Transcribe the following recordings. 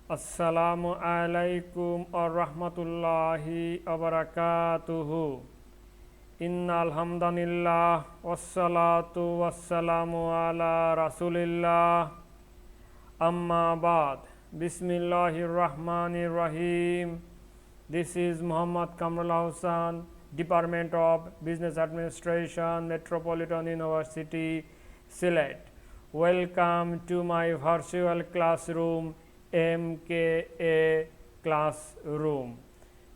Assalamualaikum warahmatullahi wabarakatuhu. Innal hamdanillah wassalatu wassalamu ala rasulillah. Amma ba'd. Bismillahirrahmanirrahim. This is Muhammad Kamrul Hussain, Department of Business Administration, Metropolitan University, Sylhet. Welcome to my virtual classroom, MKA Classroom.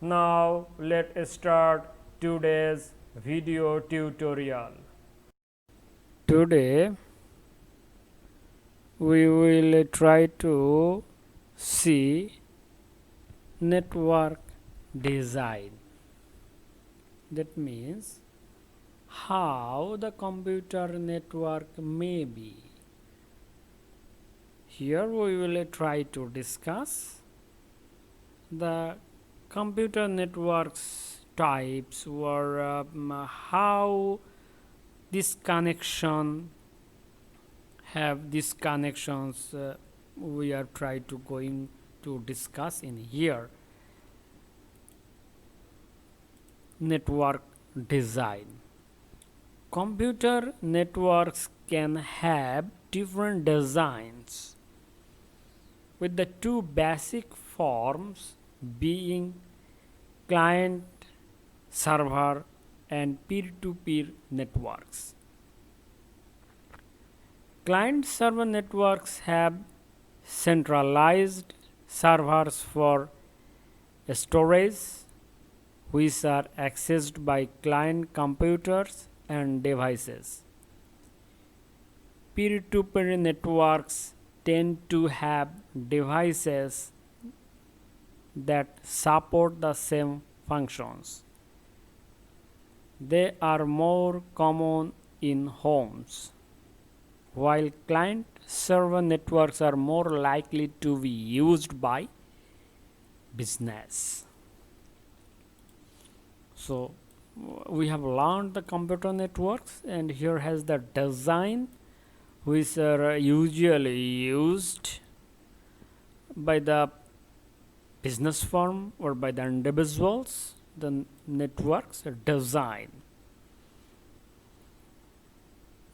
Now let's start today's video tutorial. Today we will try to see network design. That means how the computer network may be. Here we will try to discuss the computer networks types or how this connection have these connections we are trying to going to discuss in here. Network design. Computer networks can have different designs, with the two basic forms being client server and peer-to-peer networks. Client server networks have centralized servers for storage, which are accessed by client computers and devices. Peer-to-peer networks tend to have devices that support the same functions. They are more common in homes, while client server networks are more likely to be used by business. So we have learned the computer networks, and here has the design which are usually used by the business firm or by the individuals. The networks are design.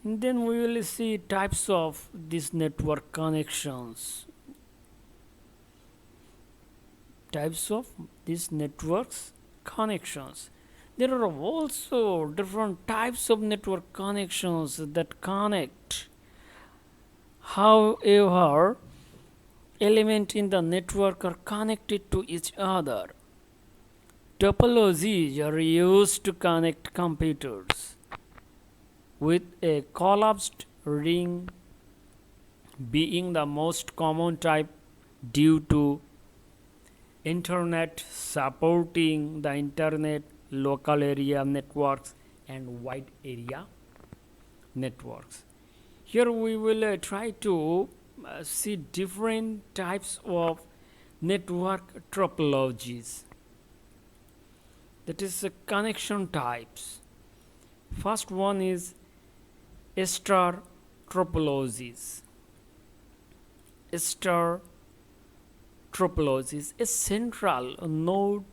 And then we will see types of these network connections. Types of these networks connections. There are also different types of network connections that connect. However, elements in the network are connected to each other. Topologies are used to connect computers, with a collapsed ring being the most common type due to internet supporting the internet, local area networks, and wide area networks. Here we will try to see different types of network topologies. That is connection types. First one is star topologies. Star topologies. A central node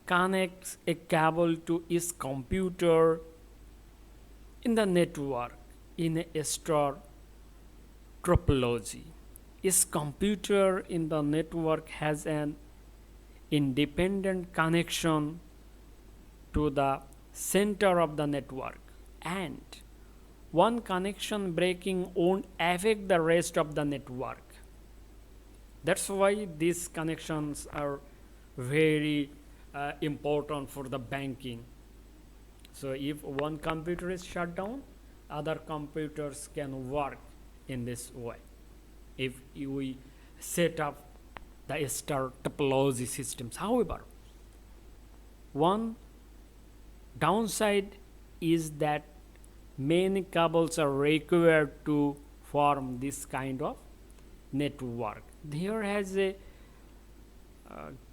connects a cable to its computer in the network in a star topology. Its computer in the network has an independent connection to the center of the network, and one connection breaking won't affect the rest of the network. That's why these connections are very important for the banking. So if one computer is shut down, other computers can work in this way if we set up the star topology systems. However, one downside is that many cables are required to form this kind of network. Here has a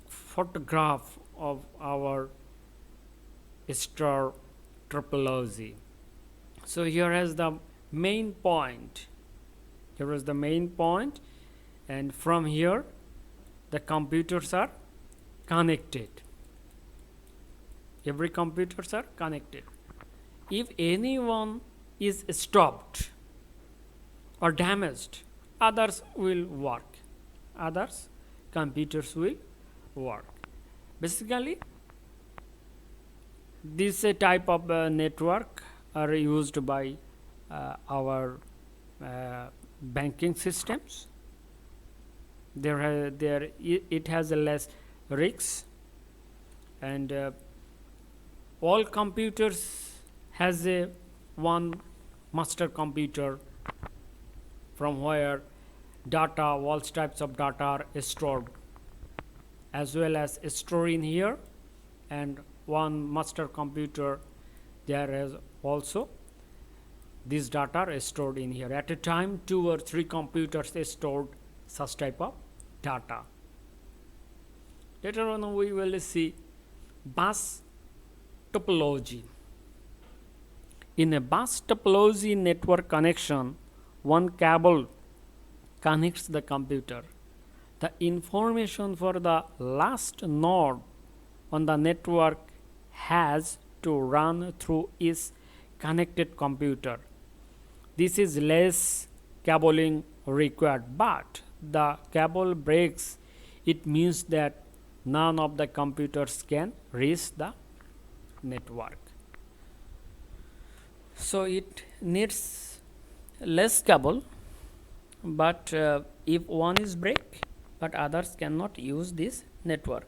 photograph of our star topology. So here is the main point. Here is the main point, and from here the computers are connected. Every computers are connected. If anyone is stopped or damaged, others will work. Others computers will work. Basically, this type of network are used by our banking systems. It has a less risks, and all computers has a one master computer from where data, all types of data are stored, as well as stored in here, and one master computer there is also this data is stored in here. At a time 2 or 3 computers stored such type of data. Later on we will see bus topology. In a bus topology network connection, one cable connects the computer. The information for the last node on the network has to run through its connected computer. This is less cabling required, but the cable breaks, it means that none of the computers can reach the network. So it needs less cable, but if one is break, but others cannot use this network.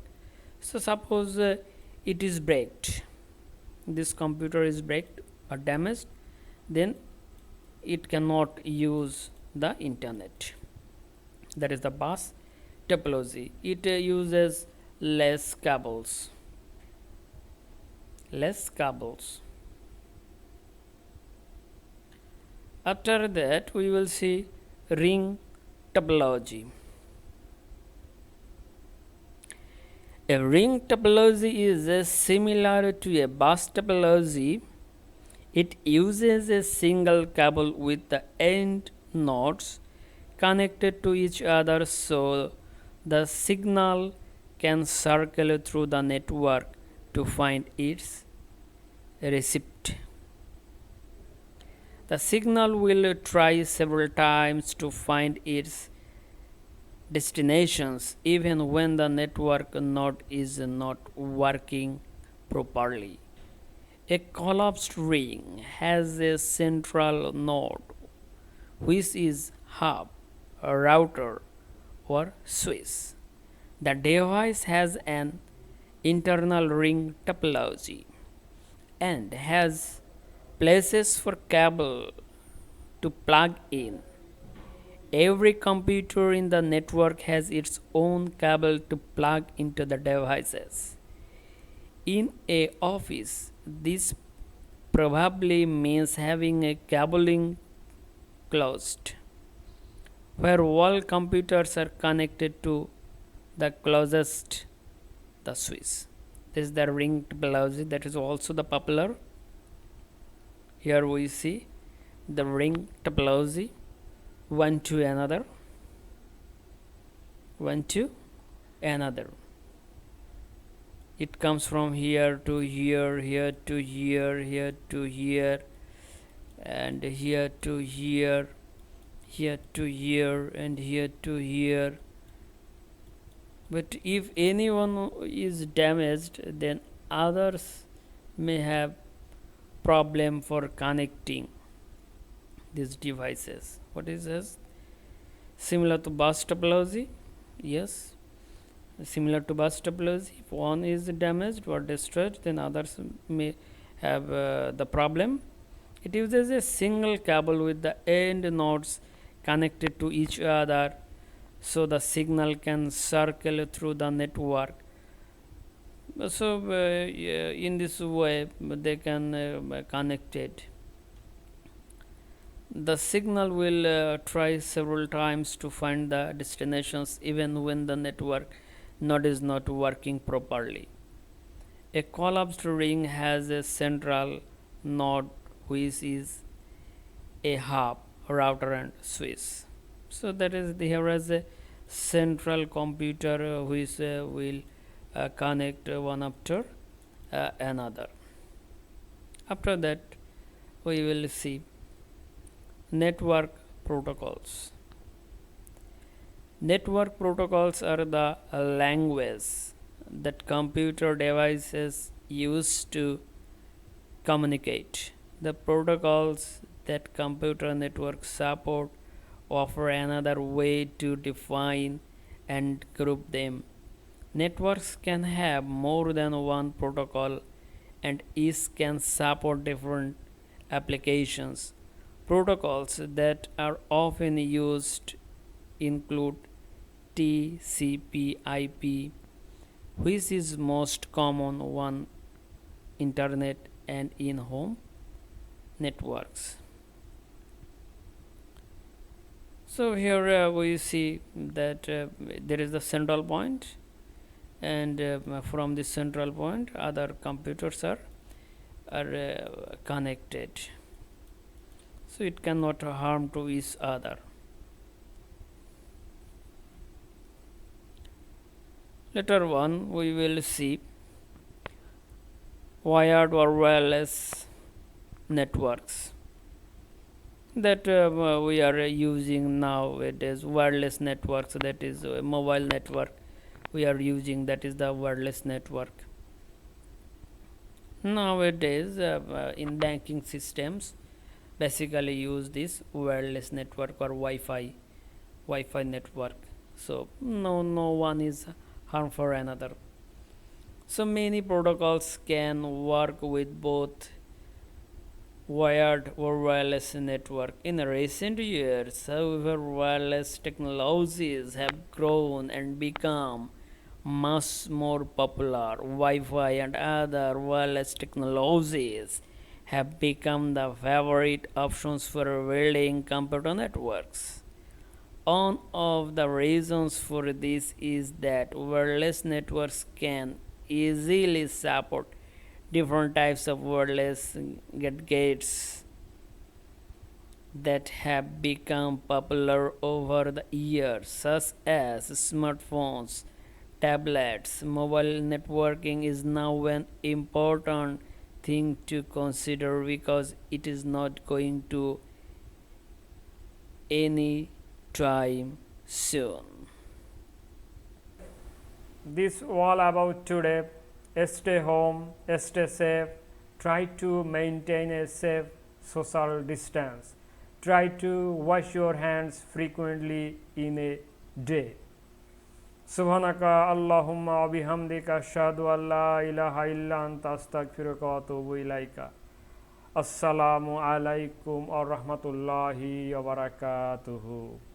So suppose it is breaked, this computer is breaked or damaged, then it cannot use the internet. That is the bus topology. It uses less cables. After that we will see ring topology. A ring topology is similar to a bus topology. It uses a single cable with the end nodes connected to each other so the signal can circle through the network to find its recipient. The signal will try several times to find its destinations even when the network node is not working properly. A collapsed ring has a central node which is hub, a router or switch. The device has an internal ring topology and has places for cable to plug in. Every computer in the network has its own cable to plug into the devices. In an office, this probably means having a cabling closed, where all computers are connected to the closest the switch. This is the ring topology, that is also the popular. Here we see the ring topology, one to another. It comes from here to here, here to here, here to here, and here to here, here to here, and here to here. But if anyone is damaged, then others may have problem for connecting these devices. What is this? Similar to bus topology? Yes, similar to bus topology. If one is damaged or destroyed, then others may have the problem. It uses a single cable with the end nodes connected to each other so the signal can circle through the network. So in this way they can connect it. The signal will try several times to find the destinations even when the network node is not working properly. A collapsed ring has a central node which is a hub, router and switch. So that is here as a central computer which will connect one after another. After that, we will see network protocols. Network protocols are the language that computer devices use to communicate. The protocols that computer networks support offer another way to define and group them. Networks can have more than one protocol and each can support different applications. Protocols that are often used include TCP/IP, which is most common one internet and in-home networks. So here we see that there is the central point, and from this central point other computers are connected, so it cannot harm to each other. Later on we will see wired or wireless networks that we are using nowadays. Wireless networks, that is a mobile network we are using, that is the wireless network. Nowadays in banking systems basically use this wireless network or Wi-Fi network, so no one is harm for another. So many protocols can work with both wired or wireless network. In recent years, however, wireless technologies have grown and become much more popular. Wi-Fi and other wireless technologies have become the favorite options for building computer networks. One of the reasons for this is that wireless networks can easily support different types of wireless gadgets that have become popular over the years, such as smartphones, tablets. Mobile networking is now an important thing to consider because it is not going to any time soon. This all about today. Stay home, stay safe, try to maintain a safe social distance, try to wash your hands frequently in a day. Subhanaka Allahumma wa bihamdika ashhadu an la ilaha illa anta astaghfiruka wa atubu ilaika. Assalamualaikum warahmatullahi wabarakatuhu.